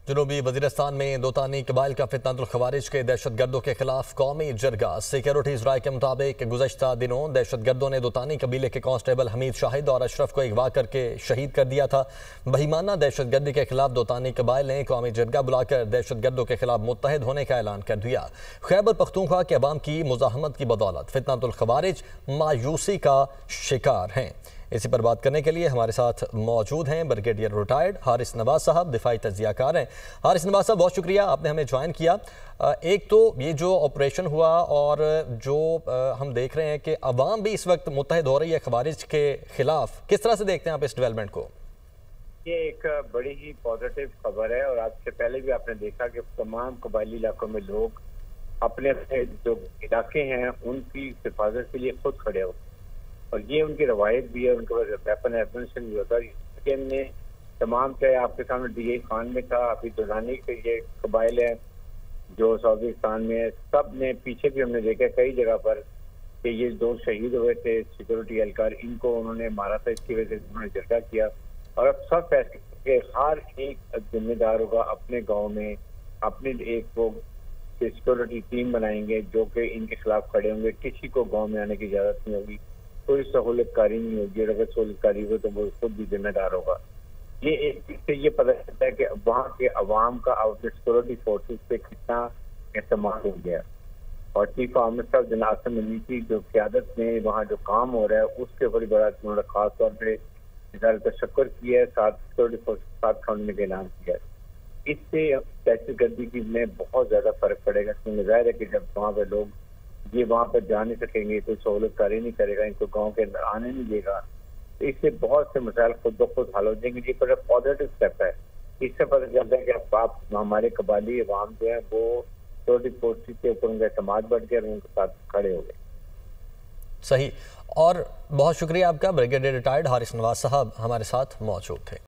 جنوبی وزیرستان میں دوتانی قبائل کا فتنۃ الخوارج کے دہشت گردوں کے خلاف قومی جرگہ سیکیورٹیز رائے کے مطابق گزشتہ دنوں دہشت گردوں نے دوتانی قبیلے کے کانسٹیبل حمید شاہد اور اشرف کو اغوا کر کے شہید کر دیا تھا۔ بہیمانہ دہشت گردی کے خلاف دوتانی قبائل نے قومی جرگہ بلا کر دہشت گردوں کے خلاف متحد ہونے کا اعلان کر دیا۔ خیبر پختونخوا کے عوام کی مزاحمت کی بدولت فتنۃ الخوارج مایوسی کا شکار ہیں۔ اسی پر بات کرنے کے لیے ہمارے ساتھ موجود ہیں بریگیڈیئر ریٹائرڈ حارث نواز صاحب، دفاعی تجزیہ کار ہیں۔ حارث نواز صاحب، بہت شکریہ آپ نے ہمیں جوائن کیا۔ ایک تو یہ جو آپریشن ہوا اور جو ہم دیکھ رہے ہیں کہ عوام بھی اس وقت متحد ہو رہی ہے خوارج کے خلاف، کس طرح سے دیکھتے ہیں آپ اس ڈیولپمنٹ کو؟ یہ ایک بڑی ہی پازیٹیو خبر ہے، اور آج سے پہلے بھی آپ نے دیکھا کہ تمام قبائلی علاقوں میں لوگ اپنے جو علاقے ہیں ان کی حفاظت کے لیے خود کھڑے ہو، اور یہ ان کی روایت بھی ہے، ان کے پاس ویپن ایمونیشن بھی ہوتا ہے۔ نے تمام، چاہے آپ کے سامنے ڈی اے خان میں تھا، ابھی دولانی کے یہ قبائل ہیں جو سعودستان میں ہے، سب نے پیچھے بھی ہم نے دیکھا کئی جگہ پر کہ یہ دو شہید ہوئے تھے سیکورٹی اہلکار، ان کو انہوں نے مارا تھا، اس کی وجہ سے انہوں نے جرگہ کیا، اور اب سب فیصلے کہ ہر ایک ذمہ دار ہوگا اپنے گاؤں میں اپنے ایک وہ سیکورٹی ٹیم بنائیں گے جو کہ ان کے خلاف کھڑے ہوں گے۔ کسی کو گاؤں میں آنے کی اجازت نہیں ہوگی، کوئی سہولت کاری نہیں ہوگی، اور اگر سہولت کاری ہو تو وہ خود بھی ذمہ دار ہوگا۔ یہ ایک چیز سے یہ پتہ چلتا ہے کہ وہاں کے عوام کا سیکورٹی فورسز پہ کتنا اعتماد ہو گیا، اور چیف آرمر صاحب جناب عاصم ملیکی جو قیادت میں وہاں جو کام ہو رہا ہے اس کے بڑی بڑا انہوں نے خاص طور پہ اظہار تشکر کیا ہے، ساتھ سیکورٹی فورسز ساتھ کھڑنے کا اعلان کیا ہے۔ اس سے دہشت گردی کی میں بہت زیادہ فرق پڑے گا، کیونکہ ظاہر ہے کہ جب وہاں پہ لوگ یہ وہاں پر جا نہیں سکیں گے، کوئی سہولت کاری نہیں کرے گا، ان کو گاؤں کے اندر آنے نہیں دے گا، تو اس سے بہت سے مسائل خود بخود حل ہو جائیں گے۔ یہ بڑا پازیٹیو اسٹیپ ہے۔ اس سے پتہ چلتا ہے کہ اب ہمارے قبائلی عوام جو ہے وہ سیکورٹی فورسز کے اوپر ان کا اعتماد بڑھ گیا اور ان کے ساتھ کھڑے ہو گئے۔ صحیح، اور بہت شکریہ آپ کا بریگیڈیئر ریٹائرڈ حارث نواز صاحب ہمارے ساتھ موجود تھے۔